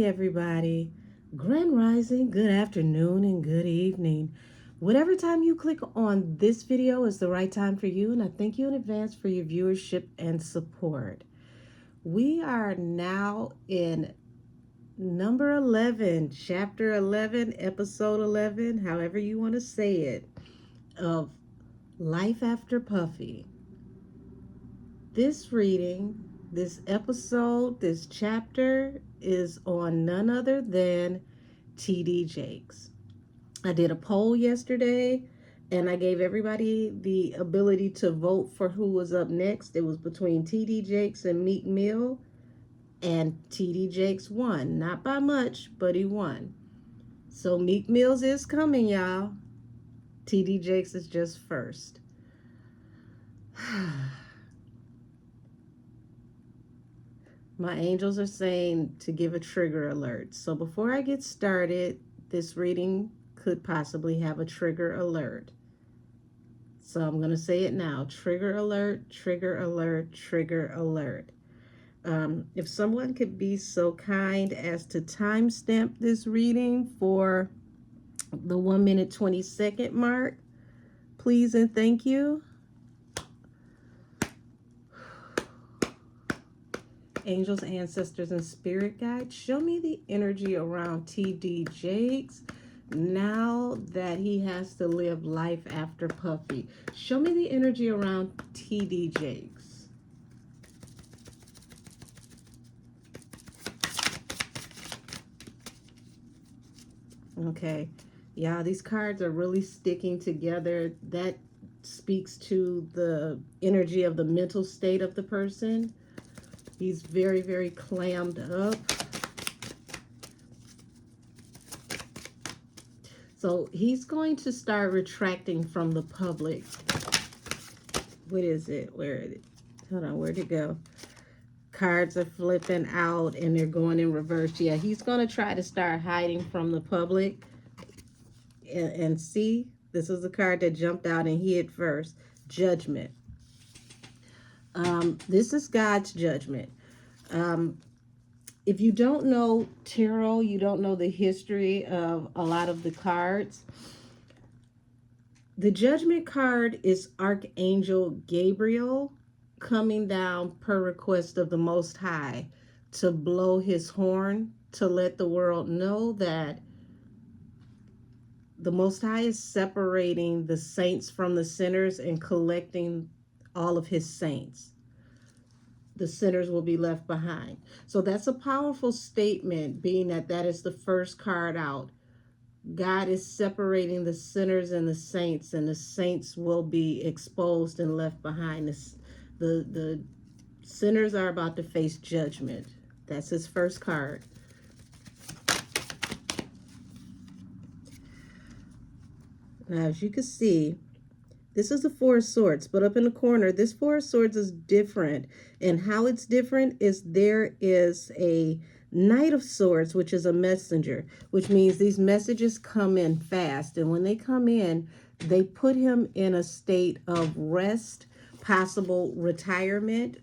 everybody. Grand Rising, good afternoon, and good evening. Whatever time you click on this video is the right time for you, and I thank you in advance for your viewership and support. We are now in number 11, chapter 11, episode 11, however you want to say it, of Life After Puffy. This reading, this episode, this chapter is on none other than TD Jakes. I did a poll yesterday and I gave everybody the ability to vote for who was up next. It was between TD Jakes and Meek Mill, and TD Jakes won. Not by much, but he won. So Meek Mill's is coming, y'all. TD Jakes is just first. My angels are saying to give a trigger alert. So before I get started, this reading could possibly have a trigger alert. So I'm going to say it now. Trigger alert, trigger alert, trigger alert. If someone could be so kind as to timestamp this reading for the 1 minute 20 second mark, please and thank you. Angels, ancestors, and spirit guides, show me the energy around TD Jakes now that he has to live life after Puffy. Show me the energy around TD Jakes. Okay. Yeah, these cards are really sticking together. That speaks to the energy of the mental state of the person. He's very, very clammed up. So he's going to start retracting from the public. What is it? Where is it? Hold on, where'd it go? Cards are flipping out and they're going in reverse. Yeah, he's going to try to start hiding from the public. And see, this is the card that jumped out and hid first. Judgment. This is God's judgment. If you don't know tarot, you don't know the history of a lot of the cards. The judgment card is Archangel Gabriel coming down per request of the Most High to blow his horn, to let the world know that the Most High is separating the saints from the sinners and collecting all of his saints. The sinners will be left behind. So that's a powerful statement, being that that is the first card out. God is separating the sinners and the saints will be exposed and left behind. The sinners are about to face judgment. That's his first card. Now, as you can see, this is the Four of Swords, but up in the corner, this Four of Swords is different. And how it's different is there is a Knight of Swords, which is a messenger, which means these messages come in fast. And when they come in, they put him in a state of rest, possible retirement.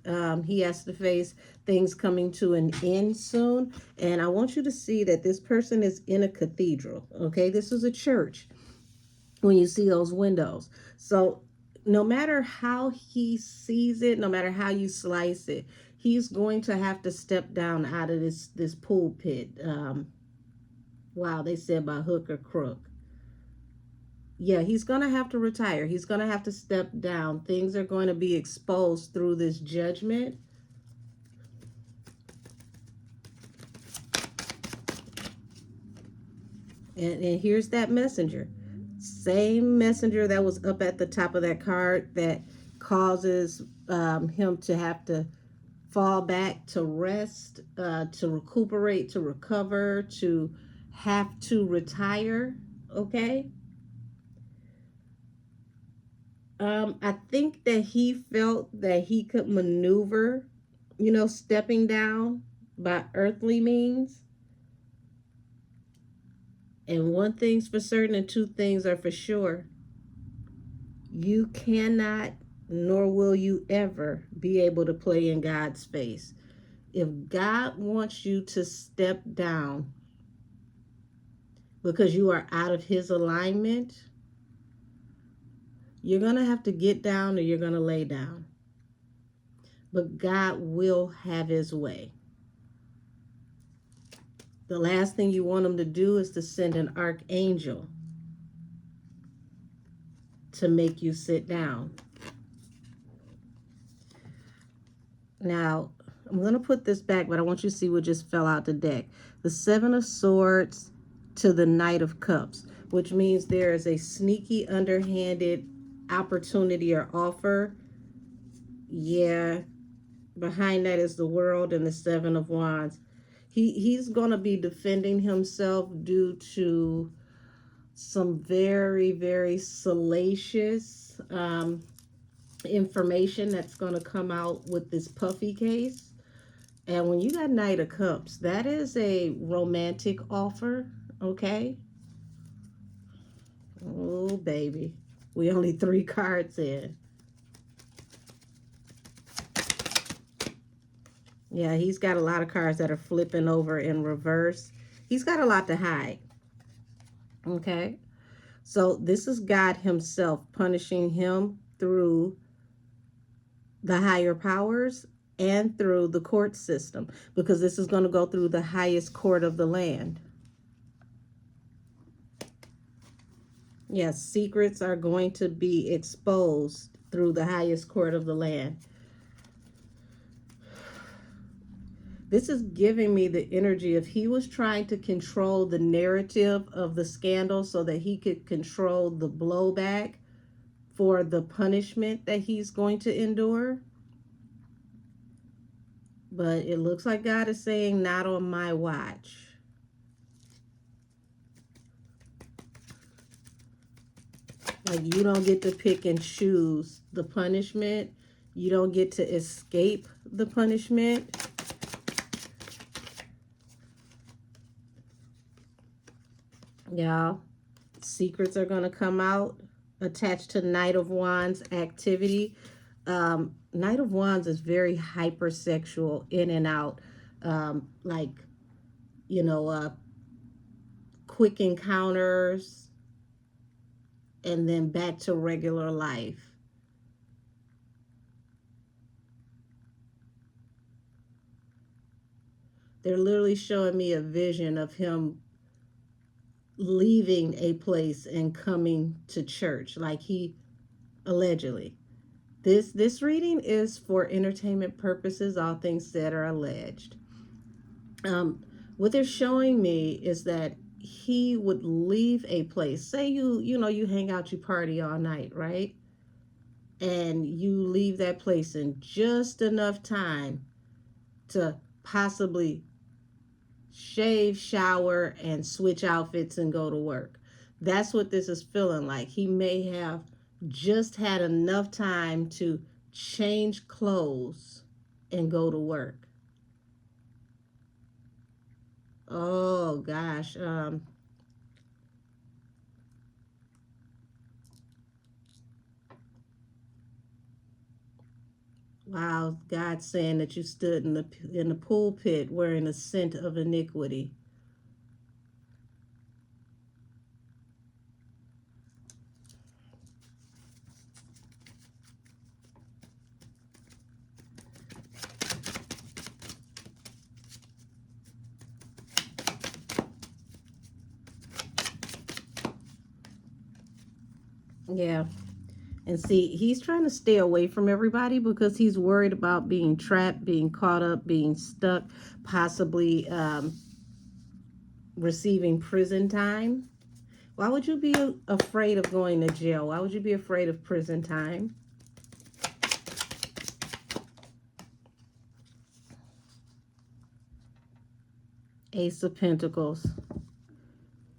He has to face things coming to an end soon. And I want you to see that this person is in a cathedral, okay? This is a church. When you see those windows. So no matter how he sees it, no matter how you slice it, he's going to have to step down out of this pulpit. Wow, they said by hook or crook. Yeah, he's going to have to retire. He's going to have to step down. Things are going to be exposed through this judgment. And here's that messenger. Same messenger that was up at the top of that card that causes him to have to fall back, to rest, to recuperate, to recover, to have to retire, okay? I think that he felt that he could maneuver, stepping down by earthly means. And one thing's for certain and two things are for sure. You cannot, nor will you ever be able to play in God's face. If God wants you to step down because you are out of his alignment, you're going to have to get down or you're going to lay down. But God will have his way. The last thing you want him to do is to send an archangel to make you sit down. Now, I'm going to put this back, but I want you to see what just fell out the deck. The Seven of Swords to the Knight of Cups, which means there is a sneaky, underhanded opportunity or offer. Yeah, behind that is the World and the Seven of Wands. He's going to be defending himself due to some very, very salacious information that's going to come out with this Puffy case. And when you got Knight of Cups, that is a romantic offer, okay? Oh, baby. We only 3 cards in. Yeah, he's got a lot of cards that are flipping over in reverse. He's got a lot to hide, okay? So this is God himself punishing him through the higher powers and through the court system, because this is going to go through the highest court of the land. Yes, secrets are going to be exposed through the highest court of the land. This is giving me the energy of he was trying to control the narrative of the scandal so that he could control the blowback for the punishment that he's going to endure. But it looks like God is saying, not on my watch. Like, you don't get to pick and choose the punishment. You don't get to escape the punishment. Y'all, secrets are going to come out attached to Knight of Wands activity. Knight of Wands is very hypersexual, in and out, like, you know, quick encounters and then back to regular life. They're literally showing me a vision of him leaving a place and coming to church, like he allegedly. This reading is for entertainment purposes, all things said are alleged. What they're showing me is that he would leave a place. Say you hang out, you party all night, right? And you leave that place in just enough time to possibly shave, shower, and switch outfits and go to work. That's what this is feeling like. He may have just had enough time to change clothes and go to work. Oh gosh. Wow, God saying that you stood in the pulpit wearing a scent of iniquity. Yeah. And see, he's trying to stay away from everybody because he's worried about being trapped, being caught up, being stuck, possibly receiving prison time. Why would you be afraid of going to jail? Why would you be afraid of prison time? Ace of Pentacles.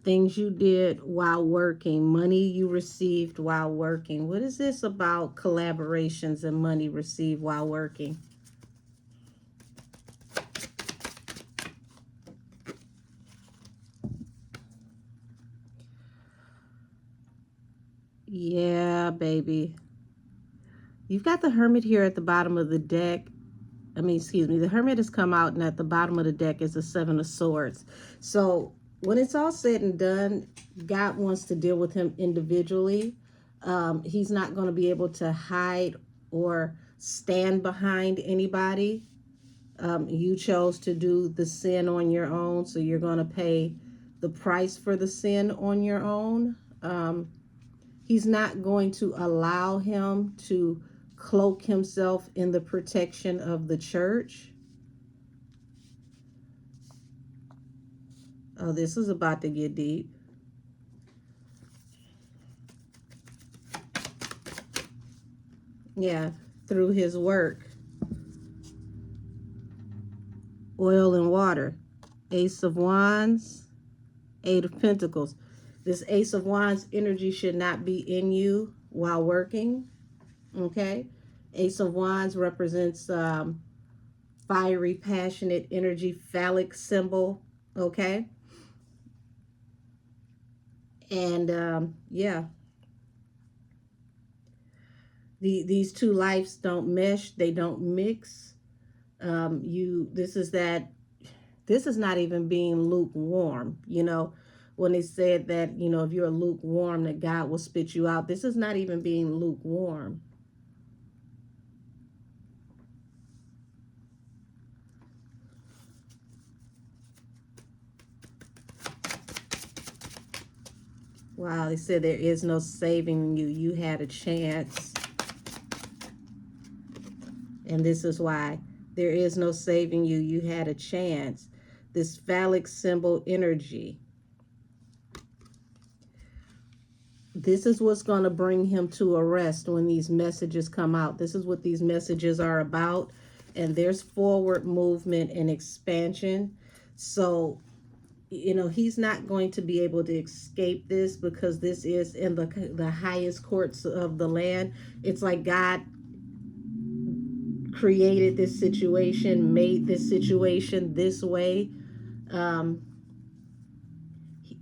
Things you did while working, money you received while working. What is this about collaborations and money received while working? Yeah, baby. You've got the Hermit here at the bottom of the deck. excuse me, the Hermit has come out, and at the bottom of the deck is the Seven of Swords. So when it's all said and done, God wants to deal with him individually. He's not going to be able to hide or stand behind anybody. You chose to do the sin on your own, so you're going to pay the price for the sin on your own. He's not going to allow him to cloak himself in the protection of the church. Oh, this is about to get deep. Yeah, through his work. Oil and water. Ace of Wands, Eight of Pentacles. This Ace of Wands energy should not be in you while working. Okay? Ace of Wands represents fiery, passionate energy, phallic symbol. Okay? And yeah, these two lives don't mesh, they don't mix. This is not even being lukewarm. When they said that, if you're lukewarm, that God will spit you out. This is not even being lukewarm. Wow, they said there is no saving you. You had a chance. And this is why. There is no saving you. You had a chance. This phallic symbol energy. This is what's going to bring him to arrest when these messages come out. This is what these messages are about. And there's forward movement and expansion. So, he's not going to be able to escape this, because this is in the highest courts of the land. It's like God created this situation, made this situation this way.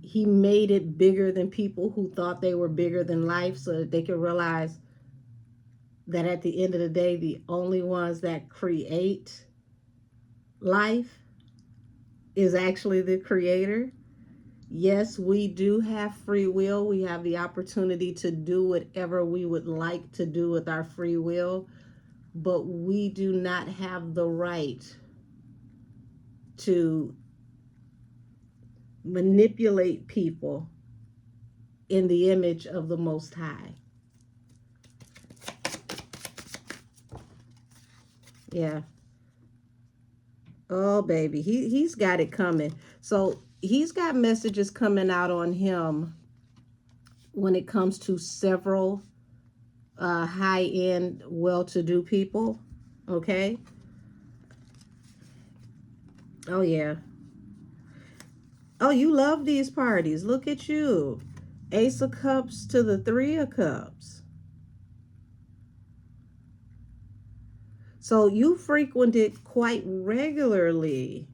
He made it bigger than people who thought they were bigger than life, so that they could realize that at the end of the day, the only ones that create life is actually the Creator. Yes, we do have free will. We have the opportunity to do whatever we would like to do with our free will, but we do not have the right to manipulate people in the image of the Most High. Yeah. Oh, baby. He's got it coming. So he's got messages coming out on him when it comes to several high-end, well-to-do people. Okay? Oh, yeah. Oh, you love these parties. Look at you. Ace of Cups to the Three of Cups. So you frequent it quite regularly.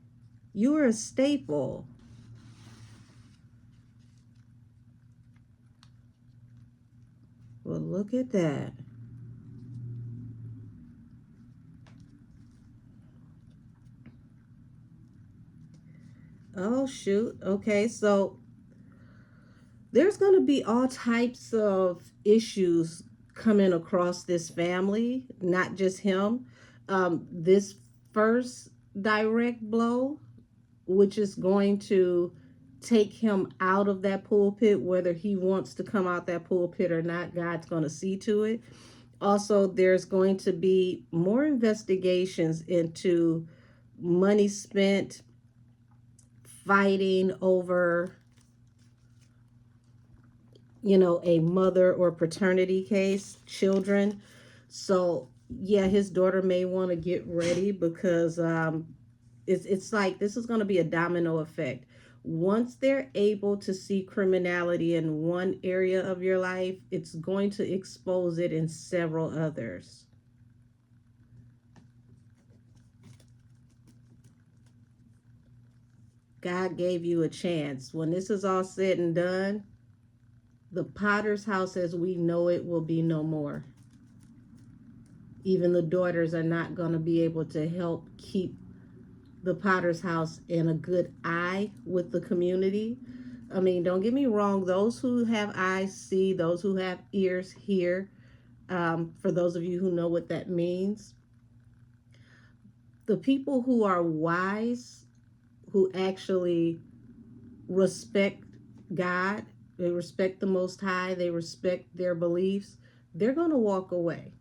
You are a staple. Well, look at that. Oh, shoot. Okay, so there's going to be all types of issues coming across this family, not just him. This first direct blow, which is going to take him out of that pulpit, whether he wants to come out that pulpit or not, God's going to see to it. Also, there's going to be more investigations into money spent fighting over, a mother or paternity case, children. So, yeah, his daughter may want to get ready, because it's like this is going to be a domino effect. Once they're able to see criminality in one area of your life, it's going to expose it in several others. God gave you a chance. When this is all said and done, the Potter's house as we know it will be no more. Even the daughters are not going to be able to help keep the Potter's house in a good eye with the community. I mean, don't get me wrong, those who have eyes see, those who have ears hear. For those of you who know what that means, the people who are wise, who actually respect God, they respect the Most High, they respect their beliefs, they're going to walk away.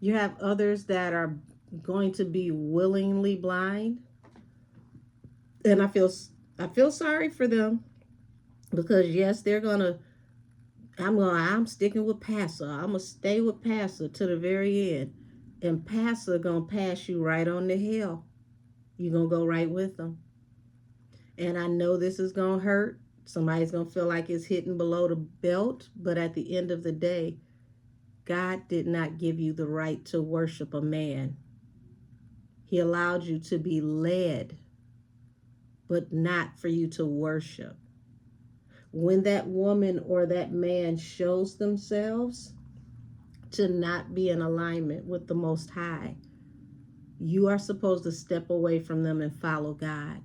You have others that are going to be willingly blind, and I feel sorry for them, because yes, they're gonna. I'm sticking with Pastor. I'm gonna stay with Pastor to the very end, and Pastor gonna pass you right on the hill. You gonna go right with them, and I know this is gonna hurt. Somebody's gonna feel like it's hitting below the belt, but at the end of the day, God did not give you the right to worship a man. He allowed you to be led, but not for you to worship. When that woman or that man shows themselves to not be in alignment with the Most High, you are supposed to step away from them and follow God.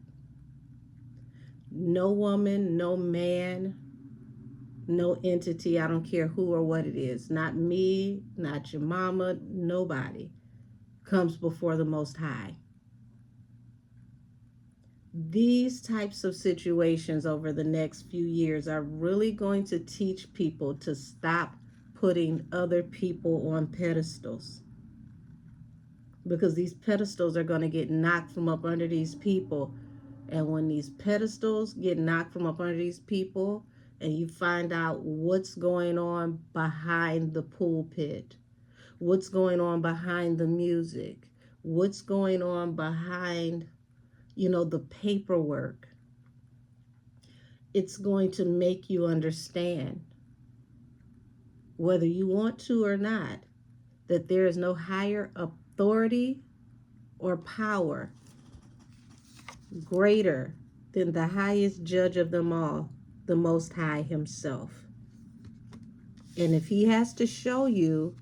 No woman, no man, no entity, I don't care who or what it is, not me, not your mama, nobody comes before the Most High. These types of situations over the next few years are really going to teach people to stop putting other people on pedestals, because these pedestals are going to get knocked from up under these people. And when these pedestals get knocked from up under these people, and you find out what's going on behind the pulpit, what's going on behind the music, what's going on behind, the paperwork, it's going to make you understand, whether you want to or not, that there is no higher authority or power greater than the highest judge of them all, the Most High Himself. And if He has to show you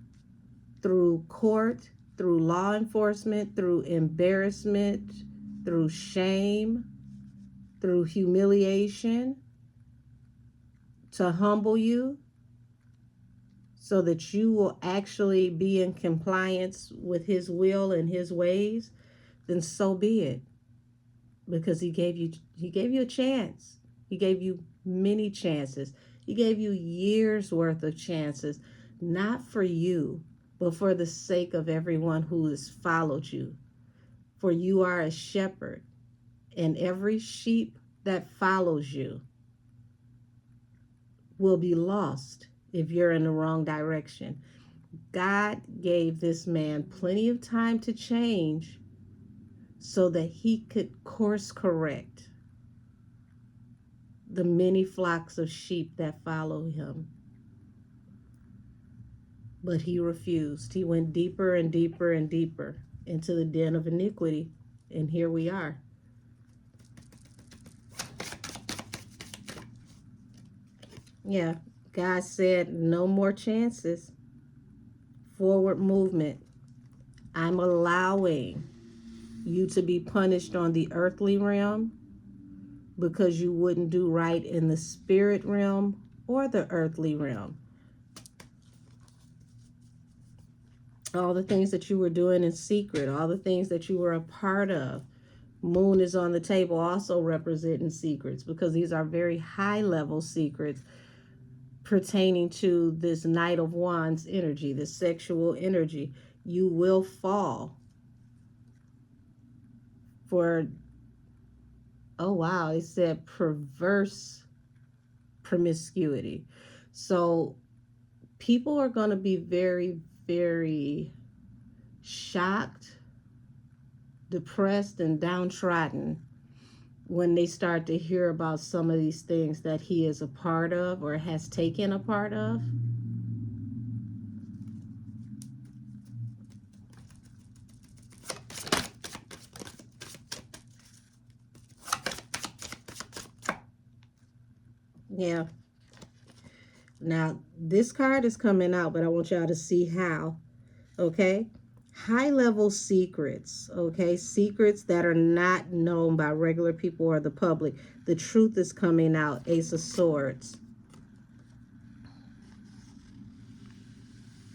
through court, through law enforcement, through embarrassment, through shame, through humiliation, to humble you so that you will actually be in compliance with His will and His ways, then so be it. Because He gave you a chance. He gave you many chances. He gave you years worth of chances, not for you, but for the sake of everyone who has followed you. For you are a shepherd, and every sheep that follows you will be lost if you're in the wrong direction. God gave this man plenty of time to change so that he could course correct the many flocks of sheep that follow him. But he refused. He went deeper and deeper and deeper into the den of iniquity. And here we are. Yeah, God said no more chances. Forward movement. I'm allowing you to be punished on the earthly realm because you wouldn't do right in the spirit realm or the earthly realm. All the things that you were doing in secret, all the things that you were a part of. Moon is on the table also representing secrets, because these are very high level secrets pertaining to this Knight of Wands energy, this sexual energy. You will fall for, oh wow, it said perverse promiscuity. So people are going to be very, very shocked, depressed, and downtrodden when they start to hear about some of these things that he is a part of or has taken a part of. Yeah. Now, this card is coming out, but I want y'all to see how. Okay? high-level secrets, okay? Secrets that are not known by regular people or the public. The truth is coming out. Ace of Swords.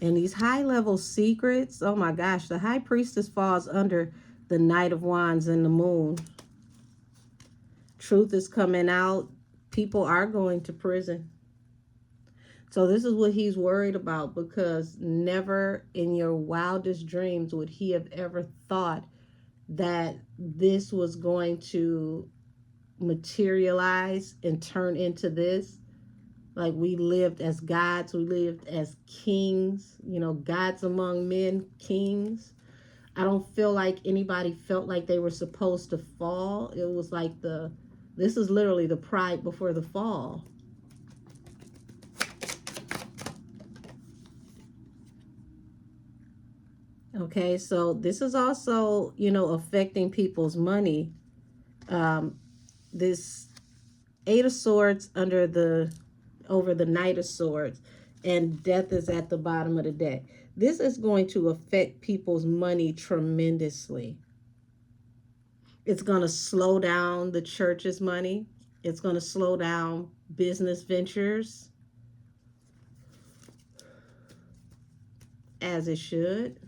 And these high-level secrets, oh my gosh, the High Priestess falls under the Knight of Wands and the Moon. Truth is coming out. People are going to prison. So this is what he's worried about, because never in your wildest dreams would he have ever thought that this was going to materialize and turn into this. Like, we lived as gods, we lived as kings, you know, gods among men, kings. I don't feel like anybody felt like they were supposed to fall. It was like this is literally the pride before the fall. Okay, so this is also, you know, affecting people's money. This Eight of Swords over the Knight of Swords, and Death is at the bottom of the deck. This is going to affect people's money tremendously. It's going to slow down the church's money. It's going to slow down business ventures, as it should.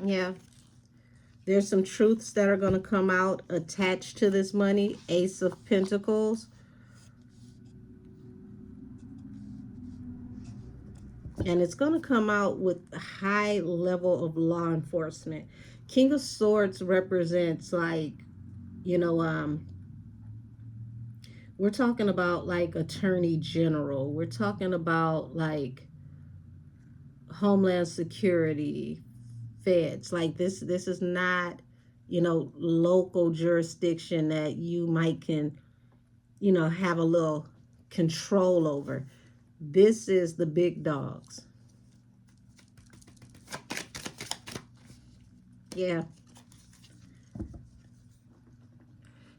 Yeah. There's some truths that are going to come out attached to this money. Ace of Pentacles. And it's going to come out with a high level of law enforcement. King of Swords represents, like, you know, we're talking about like Attorney General. We're talking about like Homeland Security, feds. Like, this is not, you know, local jurisdiction that you might can, you know, have a little control over. This is the big dogs. Yeah.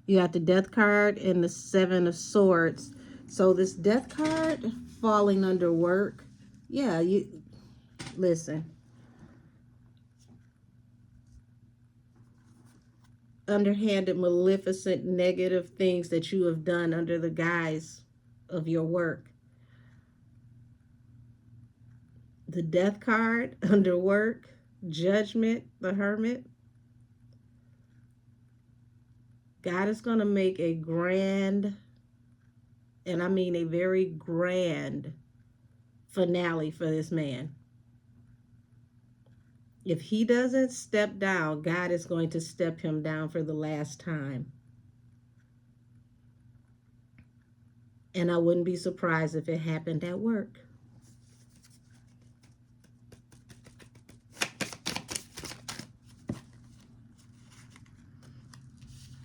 You got the Death card and the Seven of Swords. So this Death card falling under work. Yeah, you listen. Underhanded, maleficent, negative things that you have done under the guise of your work. The Death card under work, Judgment, the Hermit. God is going to make a grand, and I mean a very grand finale for this man. If he doesn't step down, God is going to step him down for the last time. And I wouldn't be surprised if it happened at work.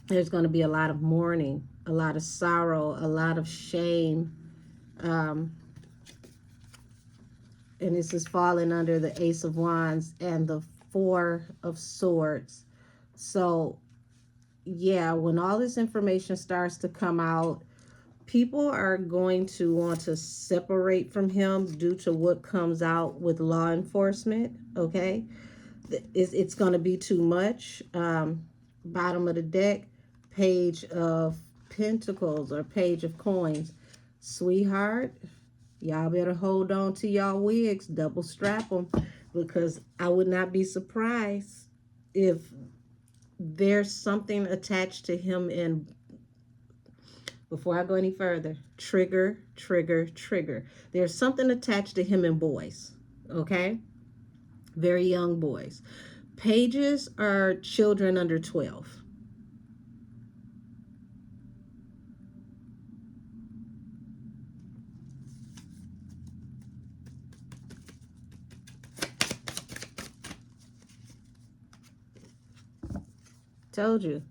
There's going to be a lot of mourning, a lot of sorrow, a lot of shame. And this is falling under the Ace of Wands and the Four of Swords. So, yeah, when all this information starts to come out, people are going to want to separate from him due to what comes out with law enforcement, okay? It's going to be too much. Bottom of the deck, Page of Pentacles or Page of Coins. Sweetheart, y'all better hold on to y'all wigs, double strap them, because I would not be surprised if there's something attached to him. And before I go any further, trigger. There's something attached to him and boys, okay? Very young boys. Pages are children under 12. Told you.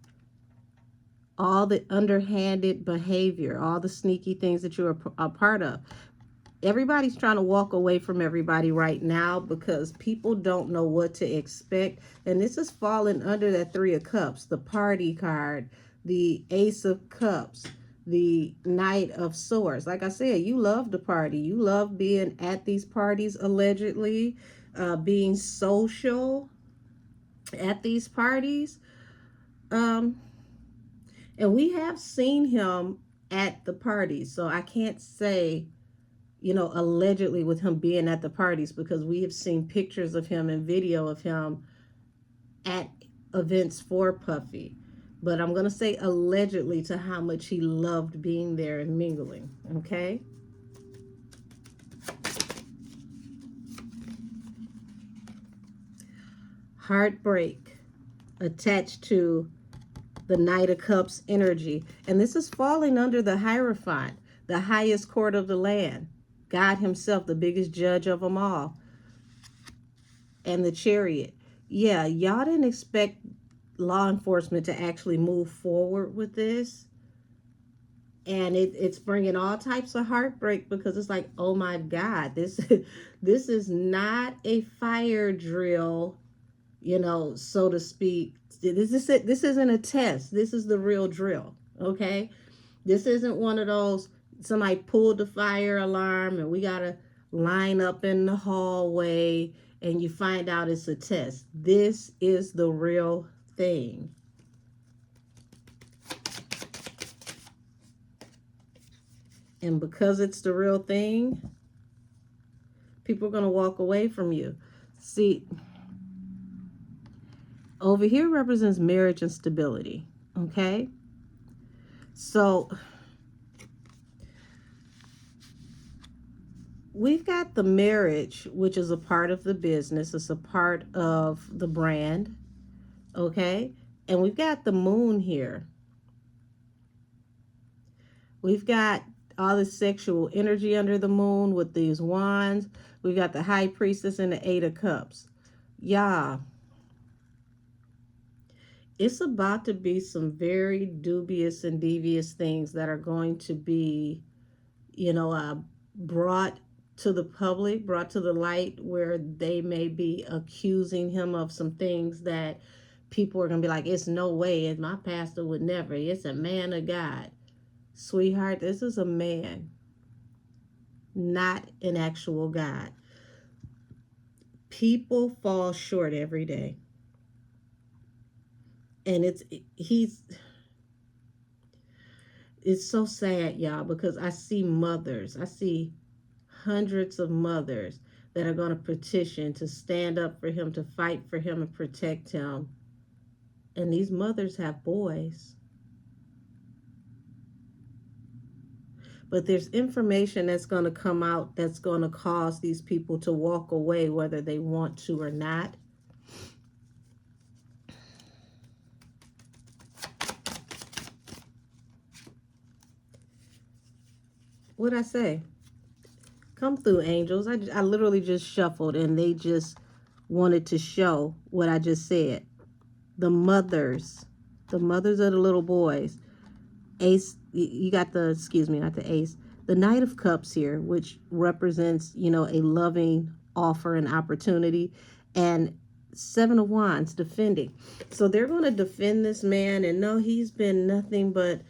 All the underhanded behavior, all the sneaky things that you're a part of. Everybody's trying to walk away from everybody right now because people don't know what to expect. And this is falling under that Three of Cups, the party card, the Ace of Cups, the Knight of Swords. Like I said, you love the party. You love being at these parties, allegedly, being social at these parties. Um, and we have seen him at the parties. So I can't say, allegedly with him being at the parties, because we have seen pictures of him and video of him at events for Puffy. But I'm going to say allegedly to how much he loved being there and mingling. Okay. Heartbreak attached to the Knight of Cups energy. And this is falling under the Hierophant, the highest court of the land. God himself, the biggest judge of them all. And the Chariot. Yeah, y'all didn't expect law enforcement to actually move forward with this. And it's bringing all types of heartbreak, because it's like, oh my God, this this is not a fire drill, so to speak. This isn't a test. This is the real drill. Okay, this isn't one of those, somebody pulled the fire alarm and we gotta line up in the hallway and you find out it's a test. This is the real thing. And because it's the real thing, people are going to walk away from you. See, over here represents marriage and stability. Okay? So, we've got the marriage, which is a part of the business. It's a part of the brand. Okay? And we've got the moon here. We've got all the sexual energy under the moon with these wands. We've got the High Priestess and the Eight of Cups. Yeah. It's about to be some very dubious and devious things that are going to be, brought to the public, brought to the light, where they may be accusing him of some things that people are going to be like, it's no way, and my pastor would never. It's a man of God. Sweetheart, this is a man, not an actual God. People fall short every day. And it's so sad, y'all, because I see mothers. I see hundreds of mothers that are going to petition to stand up for him, to fight for him and protect him. And these mothers have boys. But there's information that's going to come out that's going to cause these people to walk away, whether they want to or not. What'd I say? Come through, angels. I literally just shuffled and they just wanted to show what I just said. The mothers of the little boys. Ace, you got the, excuse me, not the ace. The Knight of Cups here, which represents, a loving offer and opportunity. And Seven of Wands, defending. So they're going to defend this man, and no, he's been nothing but,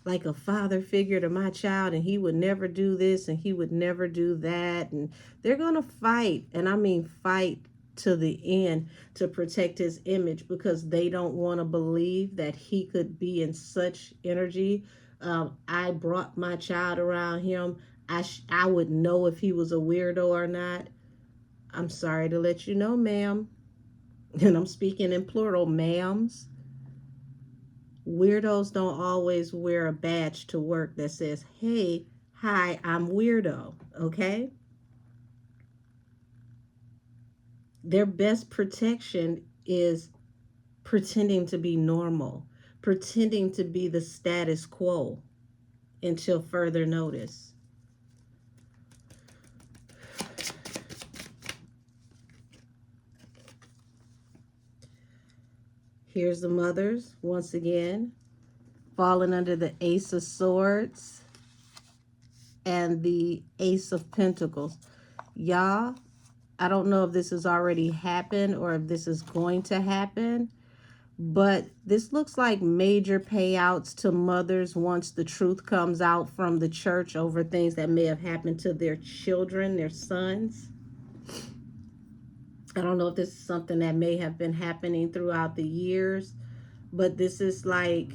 like a father figure to my child, and he would never do this and he would never do that. And they're going to fight, and I mean fight to the end, to protect his image, because they don't want to believe that he could be in such energy. I brought my child around him. I would know if he was a weirdo or not. I'm sorry to let you know, ma'am, and I'm speaking in plural, ma'ams. Weirdos don't always wear a badge to work that says, hey, hi, I'm weirdo, okay? Their best protection is pretending to be normal, pretending to be the status quo until further notice. Here's the mothers, once again, falling under the Ace of Swords and the Ace of Pentacles. Y'all, I don't know if this has already happened or if this is going to happen, But this looks like major payouts to mothers once the truth comes out from the church over things that may have happened to their children, their sons. I don't know if this is something that may have been happening throughout the years, but this is like,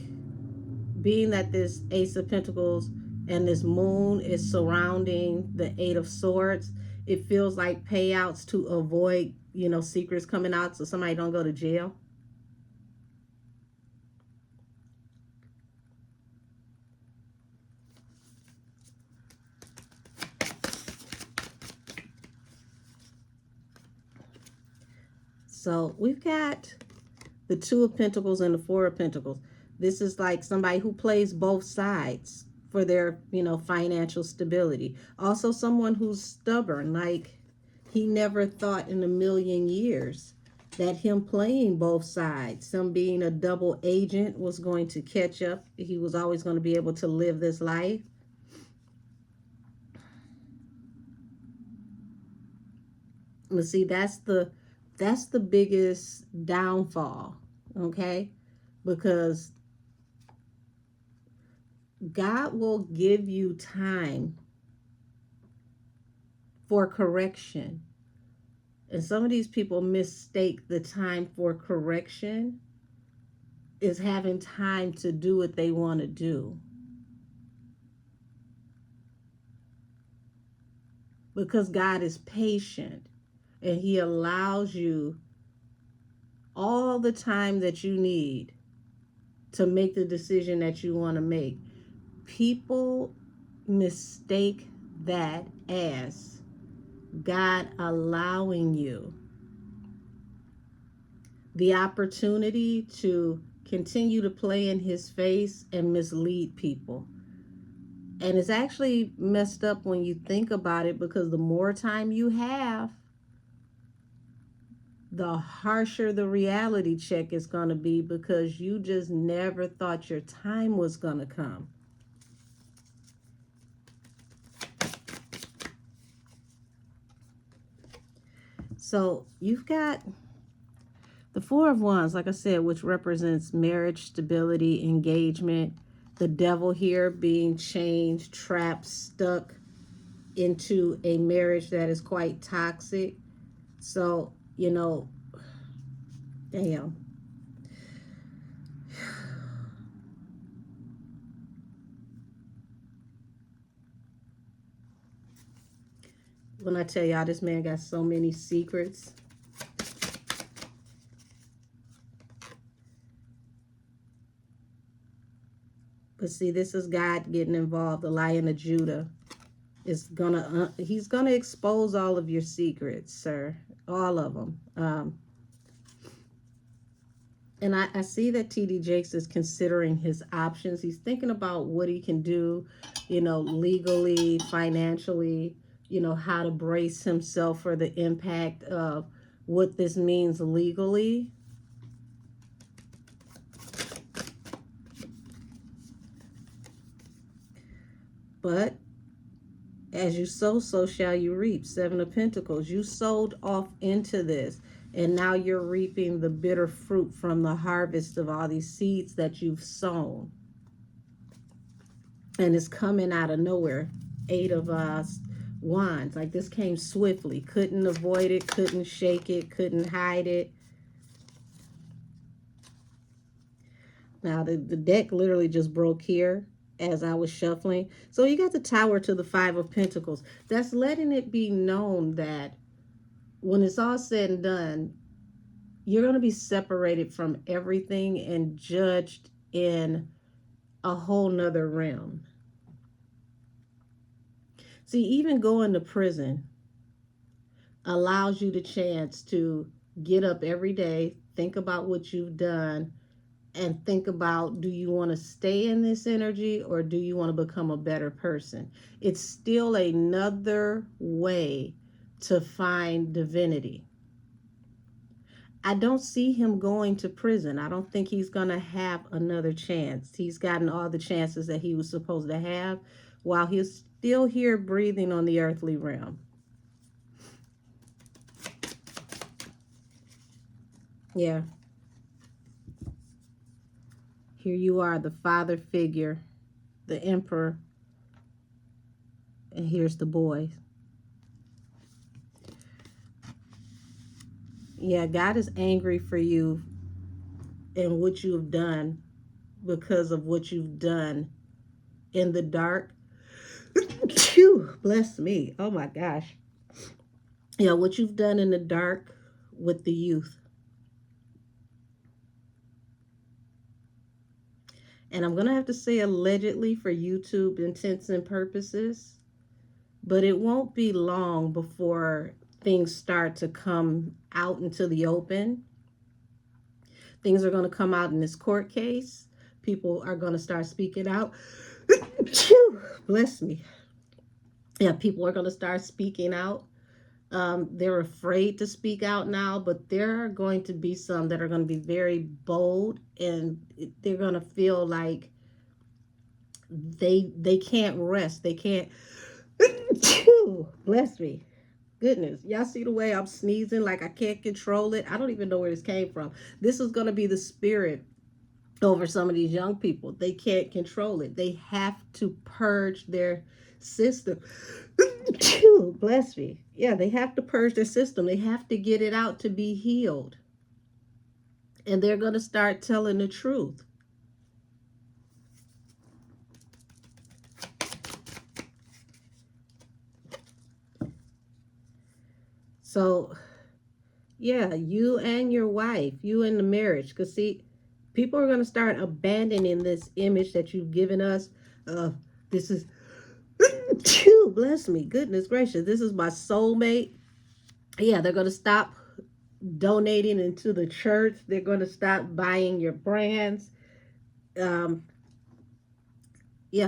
being that this Ace of Pentacles and this moon is surrounding the Eight of Swords, it feels like payouts to avoid, secrets coming out so somebody don't go to jail. So we've got the Two of Pentacles and the Four of Pentacles. This is like somebody who plays both sides for their, financial stability. Also someone who's stubborn, like he never thought in a million years that him playing both sides, him being a double agent, was going to catch up. He was always going to be able to live this life. But see, that's the biggest downfall, okay? Because God will give you time for correction. And some of these people mistake the time for correction is having time to do what they want to do. Because God is patient and He allows you all the time that you need to make the decision that you want to make. People mistake that as God allowing you the opportunity to continue to play in His face and mislead people. And it's actually messed up when you think about it, because the more time you have, the harsher the reality check is going to be, because you just never thought your time was going to come. So you've got the Four of Wands, like I said, which represents marriage, stability, engagement. The Devil here being chained, trapped, stuck into a marriage that is quite toxic. So, damn. When I tell y'all, this man got so many secrets. But see, this is God getting involved. The Lion of Judah is he's gonna expose all of your secrets, sir. All of them. And I see that TD Jakes is considering his options. He's thinking about what he can do, legally, financially, how to brace himself for the impact of what this means legally. But as you sow, so shall you reap. Seven of Pentacles. You sowed off into this, and now you're reaping the bitter fruit from the harvest of all these seeds that you've sown. And it's coming out of nowhere. Eight of Wands. Like, this came swiftly. Couldn't avoid it, couldn't shake it, couldn't hide it. Now, the deck literally just broke here as I was shuffling. So you got the Tower to the Five of Pentacles. That's letting it be known that when it's all said and done, you're going to be separated from everything and judged in a whole nother realm. See, even going to prison allows you the chance to get up every day, think about what you've done, and think about, do you want to stay in this energy or do you want to become a better person? It's still another way to find divinity. I don't see him going to prison. I don't think he's going to have another chance. He's gotten all the chances that he was supposed to have while he's still here breathing on the earthly realm. Yeah. Here you are, the father figure, the emperor, and here's the boy. Yeah, God is angry for you and what you've done because of what you've done in the dark. Phew, bless me. Oh my gosh. Yeah, what you've done in the dark with the youth. And I'm going to have to say allegedly for YouTube intents and purposes, but it won't be long before things start to come out into the open. Things are going to come out in this court case. People are going to start speaking out. Bless me. Yeah, people are going to start speaking out. They're afraid to speak out now, but there are going to be some that are going to be very bold, and they're going to feel like they can't rest. They can't. Bless me. Goodness, y'all see the way I'm sneezing like I can't control it? I don't even know where this came from. This is going to be the spirit over some of these young people. They can't control it. They have to purge their system. Bless me. Yeah, they have to purge their system. They have to get it out to be healed. And they're going to start telling the truth. So, yeah, you and your wife, you and the marriage. Because, see, people are going to start abandoning this image that you've given us. This is, bless me, goodness gracious, this is my soulmate. Yeah, they're going to stop donating into the church. They're going to stop buying your brands. Yeah,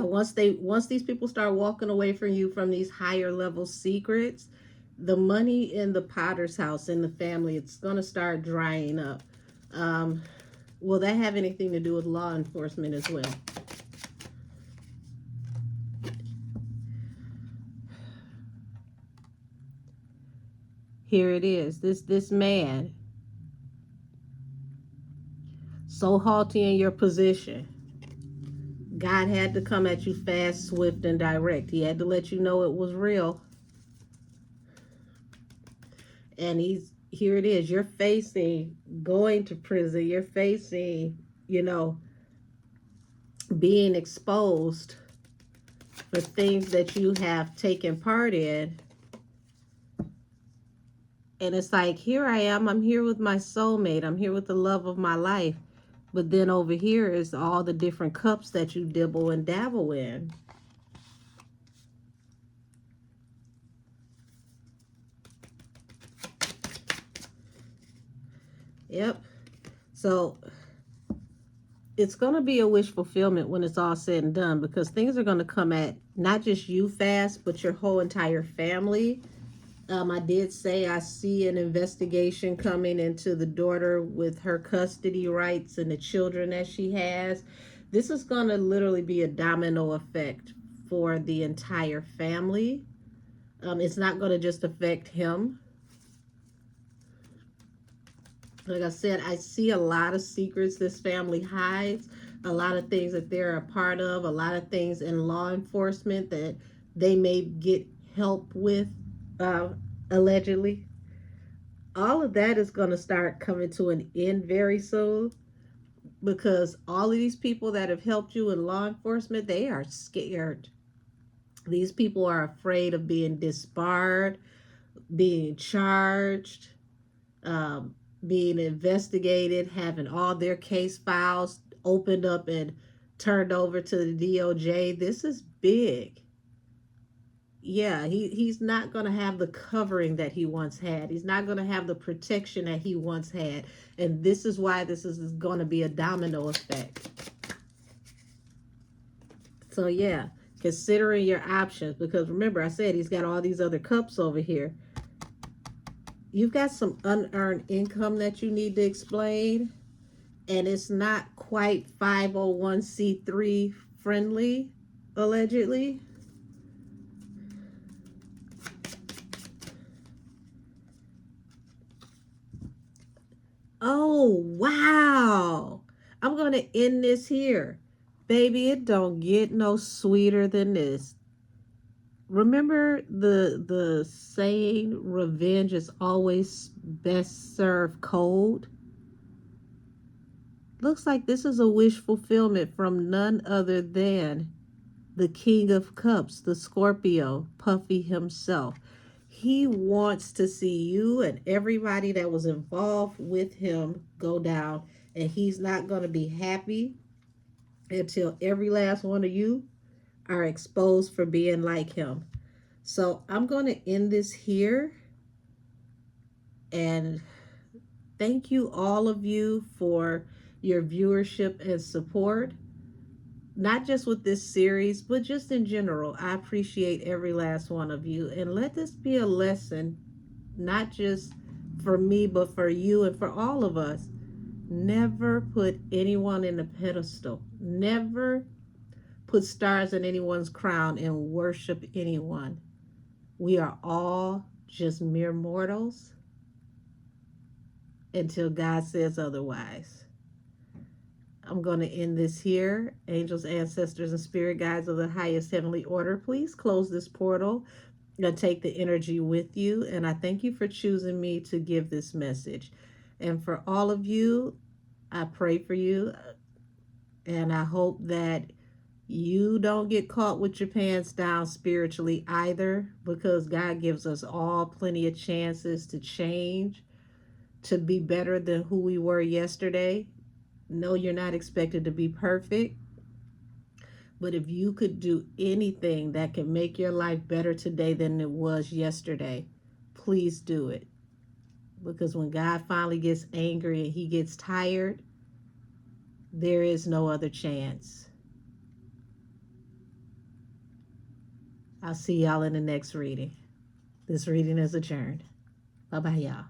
once these people start walking away from you from these higher level secrets, the money in the potter's house in the family, it's going to start drying up. Will that have anything to do with law enforcement as well? Here it is. This man, so haughty in your position. God had to come at you fast, swift, and direct. He had to let you know it was real. And here it is. You're facing going to prison. You're facing, being exposed for things that you have taken part in. And it's like, here I am. I'm here with my soulmate. I'm here with the love of my life. But then over here is all the different cups that you dibble and dabble in. Yep. So it's going to be a wish fulfillment when it's all said and done, because things are going to come at not just you fast, but your whole entire family. I did say I see an investigation coming into the daughter with her custody rights and the children that she has. This is going to literally be a domino effect for the entire family. It's not going to just affect him. Like I said, I see a lot of secrets this family hides, a lot of things that they're a part of, a lot of things in law enforcement that they may get help with, allegedly. All of that is going to start coming to an end very soon, because all of these people that have helped you in law enforcement, they are scared. These people are afraid of being disbarred, being charged, being investigated, having all their case files opened up and turned over to the DOJ. This is big. Yeah, he's not going to have the covering that he once had. He's not going to have the protection that he once had. And this is why this is going to be a domino effect. So yeah, considering your options, because remember I said he's got all these other cups over here. You've got some unearned income that you need to explain, and it's not quite 501c3 friendly, allegedly. Oh, wow. I'm going to end this here. Baby, it don't get no sweeter than this. Remember the saying, revenge is always best served cold? Looks like this is a wish fulfillment from none other than the King of Cups, the Scorpio, Puffy himself. He wants to see you and everybody that was involved with him go down, and he's not going to be happy until every last one of you are exposed for being like him. So I'm going to end this here, and thank you, all of you, for your viewership and support. Not just with this series, but just in general. I appreciate every last one of you. And let this be a lesson, not just for me, but for you and for all of us. Never put anyone in a pedestal. Never put stars in anyone's crown and worship anyone. We are all just mere mortals until God says otherwise. I'm going to end this here. Angels, ancestors, and spirit guides of the highest heavenly order, please close this portal and take the energy with you. And I thank you for choosing me to give this message. And for all of you, I pray for you. And I hope that you don't get caught with your pants down spiritually either, because God gives us all plenty of chances to change, to be better than who we were yesterday. No, you're not expected to be perfect, but if you could do anything that can make your life better today than it was yesterday, please do it. Because when God finally gets angry and he gets tired, there is no other chance. I'll see y'all in the next reading. This reading is adjourned. Bye-bye, y'all.